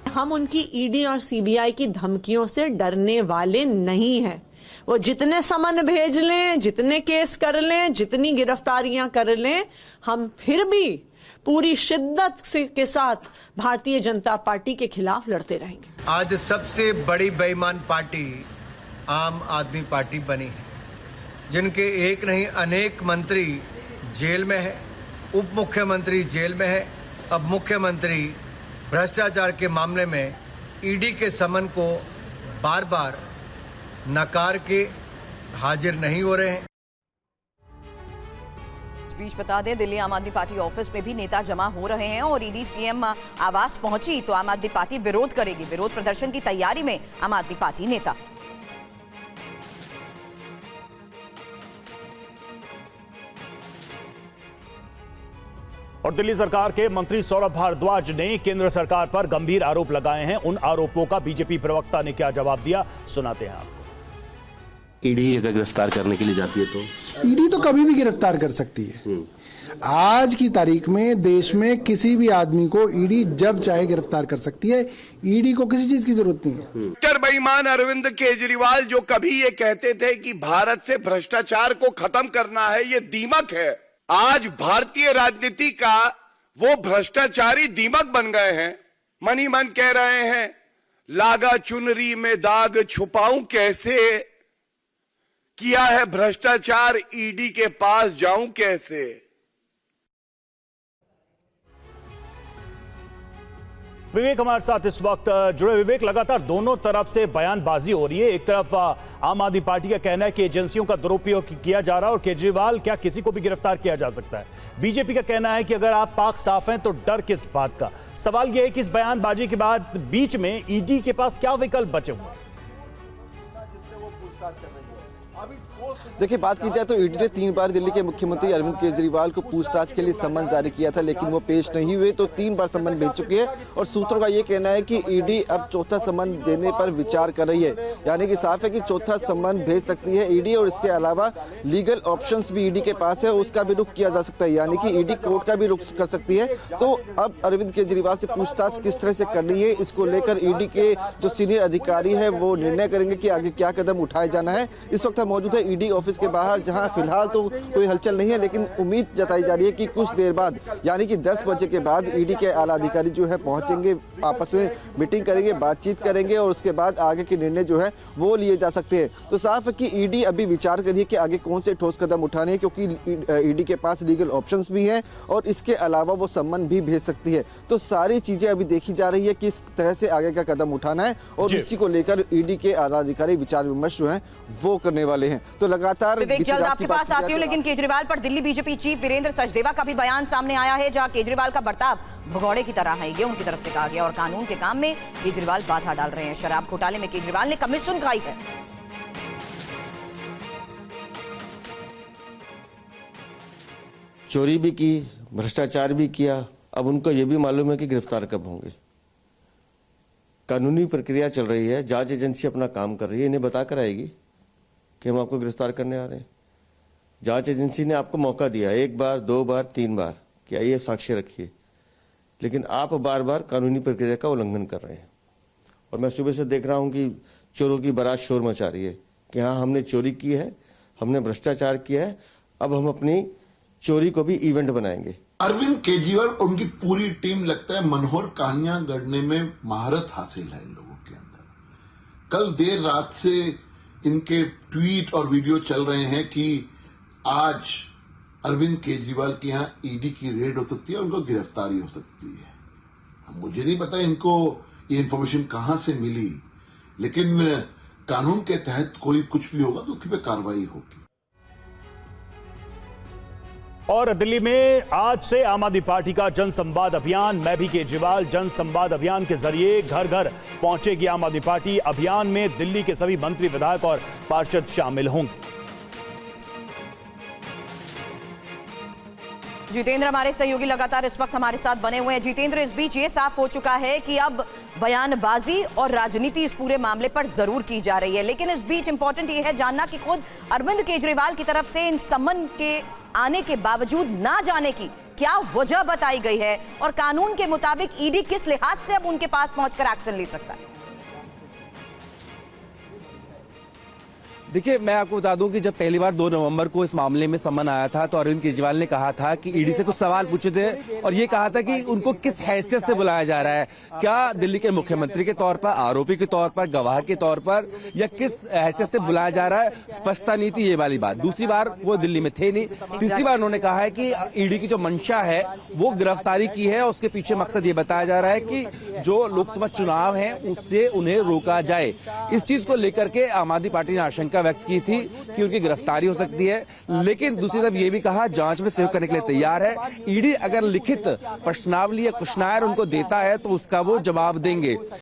हम उनकी ईडी और सीबीआई की धमकियों से डरने वाले नहीं हैं। वो जितने समन भेज लें, जितने केस कर लें, जितनी गिरफ्तारियां कर लें, हम फिर भी पूरी शिद्दत के साथ भारतीय जनता पार्टी के खिलाफ लड़ते रहेंगे। आज सबसे बड़ी बेईमान पार्टी आम आदमी पार्टी बनी है, जिनके एक नहीं अनेक मंत्री जेल में है, उप मुख्यमंत्री जेल में है। अब मुख्यमंत्री भ्रष्टाचार के मामले में ईडी के समन को बार बार नकार के हाजिर नहीं हो रहे हैं। इस बीच बता दें, दिल्ली आम आदमी पार्टी ऑफिस में भी नेता जमा हो रहे हैं और ईडी सीएम आवास पहुंची तो आम आदमी पार्टी विरोध करेगी। विरोध प्रदर्शन की तैयारी में आम आदमी पार्टी नेता। और दिल्ली सरकार के मंत्री सौरभ भारद्वाज ने केंद्र सरकार पर गंभीर आरोप लगाए हैं। उन आरोपों का बीजेपी प्रवक्ता ने क्या जवाब दिया, सुनाते हैं आपको। ईडी अगर गिरफ्तार करने के लिए जाती है तो ईडी तो कभी भी गिरफ्तार कर सकती है। आज की तारीख में देश में किसी भी आदमी को ईडी जब चाहे गिरफ्तार कर सकती है। ईडी को किसी चीज की जरूरत नहीं है। डॉक्टर बेईमान अरविंद केजरीवाल जो कभी ये कहते थे कि भारत से भ्रष्टाचार को खत्म करना है, ये दीमक है। आज भारतीय राजनीति का वो भ्रष्टाचारी दीमक बन गए हैं। मन ही मन कह रहे हैं, लागा चुनरी में दाग छुपाऊं कैसे, किया है भ्रष्टाचार ईडी के पास जाऊं कैसे। विवेक हमारे साथ इस वक्त जुड़े। विवेक, लगातार दोनों तरफ से बयानबाजी हो रही है। एक तरफ आम आदमी पार्टी का कहना है कि एजेंसियों का दुरुपयोग किया जा रहा है और केजरीवाल क्या किसी को भी गिरफ्तार किया जा सकता है। बीजेपी का कहना है कि अगर आप पाक साफ हैं तो डर किस बात का। सवाल यह है कि इस बयानबाजी के बाद बीच में ईडी के पास क्या विकल्प बचे हुए हैं? देखिए, बात की जाए तो ईडी ने 3 बार दिल्ली के मुख्यमंत्री अरविंद केजरीवाल को पूछताछ के लिए सम्मन जारी किया था, लेकिन वो पेश नहीं हुए। तो 3 बार सम्मन भेज चुकी है और सूत्रों का ये कहना है कि ईडी अब चौथा सम्मन देने पर विचार कर रही है। यानी कि साफ है कि चौथा सम्मन भेज सकती है ईडी और इसके अलावा लीगल ऑप्शंस भी ईडी के पास है, उसका भी रुख किया जा सकता है। यानी कि ईडी कोर्ट का भी रुख कर सकती है। तो अब अरविंद केजरीवाल से पूछताछ किस तरह से करनी है, इसको लेकर ईडी के जो सीनियर अधिकारी है वो निर्णय करेंगे कि आगे क्या कदम उठाया जाना है। इस वक्त मौजूद है ईडी ऑफिस के बाहर, जहां फिलहाल तो कोई हलचल नहीं है, लेकिन उम्मीद जताई जा रही है कि कुछ देर बाद यानी कि 10 बजे के बाद ईडी के आला अधिकारी जो है पहुंचेंगे, आपस में मीटिंग करेंगे, बातचीत करेंगे और उसके बाद आगे के निर्णय जो है वो लिए जा सकते हैं। तो साफ है कि ईडी अभी विचार करिए कि आगे कौन से ठोस कदम उठाने हैं, क्योंकि ईडी के पास लीगल ऑप्शंस भी हैं और इसके अलावा वो सम्मन भी भेज सकती है। तो सारी चीजें अभी देखी जा रही है कि किस तरह से आगे का कदम उठाना है और इसी को लेकर ईडी के आला अधिकारी विचार विमर्श जो है वो करने वाले हैं। तो लगातार जल्द आपके पास आती हूं, लेकिन केजरीवाल पर दिल्ली बीजेपी चीफ वीरेंद्र सचदेवा का भी बयान सामने आया है, जहां केजरीवाल का बर्ताव भगौड़े की तरह है, ये उनकी तरफ से कहा गया और कानून के काम में केजरीवाल बाधा डाल रहे हैं। शराब घोटाले में केजरीवाल ने कमीशन खाई है। चोरी भी की, भ्रष्टाचार भी किया। अब उनको ये भी मालूम है कि गिरफ्तार कब होंगे। कानूनी प्रक्रिया चल रही है, जांच एजेंसी अपना काम कर रही है, इन्हें बता कर आएगी कि हम आपको गिरफ्तार करने आ रहे हैं। जांच एजेंसी ने आपको मौका दिया 1 बार, 2 बार, 3 बार कि आइए साक्ष्य रखिए, लेकिन आप बार बार कानूनी प्रक्रिया का उल्लंघन कर रहे हैं। और मैं सुबह से देख रहा हूं कि चोरों की बारात शोर मचा रही है कि हाँ, हमने चोरी की है, हमने भ्रष्टाचार किया है, अब हम अपनी चोरी को भी इवेंट बनाएंगे। अरविंद केजरीवाल और उनकी पूरी टीम लगता है मनोहर कहानियां गढ़ने में महारत हासिल है इन लोगों के अंदर। कल देर रात से इनके ट्वीट और वीडियो चल रहे हैं कि आज अरविंद केजरीवाल के यहाँ ईडी की रेड हो सकती है, उनको गिरफ्तारी हो सकती है। मुझे नहीं पता इनको ये इंफॉर्मेशन कहां से मिली, लेकिन कानून के तहत कोई कुछ भी होगा तो उसकी पे कार्रवाई होगी। और दिल्ली में आज से आम आदमी पार्टी का जन संवाद अभियान, मैं भी केजरीवाल जन संवाद अभियान के जरिए घर घर पहुंचेगी आम आदमी पार्टी। अभियान में दिल्ली के सभी मंत्री, विधायक और पार्षद शामिल होंगे। जितेंद्र हमारे सहयोगी लगातार इस वक्त हमारे साथ बने हुए हैं। जितेंद्र, इस बीच ये साफ हो चुका है कि अब बयानबाजी और राजनीति इस पूरे मामले पर जरूर की जा रही है, लेकिन इस बीच इंपॉर्टेंट ये है जानना कि खुद अरविंद केजरीवाल की तरफ से इन सम्मन के आने के बावजूद ना जाने की क्या वजह बताई गई है और कानून के मुताबिक ईडी किस लिहाज से अब उनके पास पहुंचकर एक्शन ले सकता है? देखिए, मैं आपको बता दूं कि जब पहली बार 2 नवंबर को इस मामले में समन आया था तो अरविंद केजरीवाल ने कहा था कि ईडी से कुछ सवाल पूछे थे और ये कहा था कि उनको किस हैसियत से बुलाया जा रहा है, क्या दिल्ली के मुख्यमंत्री के तौर पर, आरोपी के तौर पर, गवाह के तौर पर, या किस हैसियत से बुलाया जा रहा है, स्पष्टता नहीं थी ये वाली बात। दूसरी बार वो दिल्ली में थे नहीं। तीसरी बार उन्होंने कहा है कि ईडी की जो मंशा है वो गिरफ्तारी की है, उसके पीछे मकसद ये बताया जा रहा है कि जो लोकसभा चुनाव है उससे उन्हें रोका जाए। इस चीज को लेकर के आम आदमी पार्टी ने आशंका व्यक्त की थी कि उनकी गिरफ्तारी हो सकती है, लेकिन दूसरी तरफ ये भी कहा जांच में सहयोग करने के लिए तैयार है। ईडी अगर लिखित प्रश्नावली या क्वेश्चनायर उनको देता है तो उसका वो जवाब देंगे।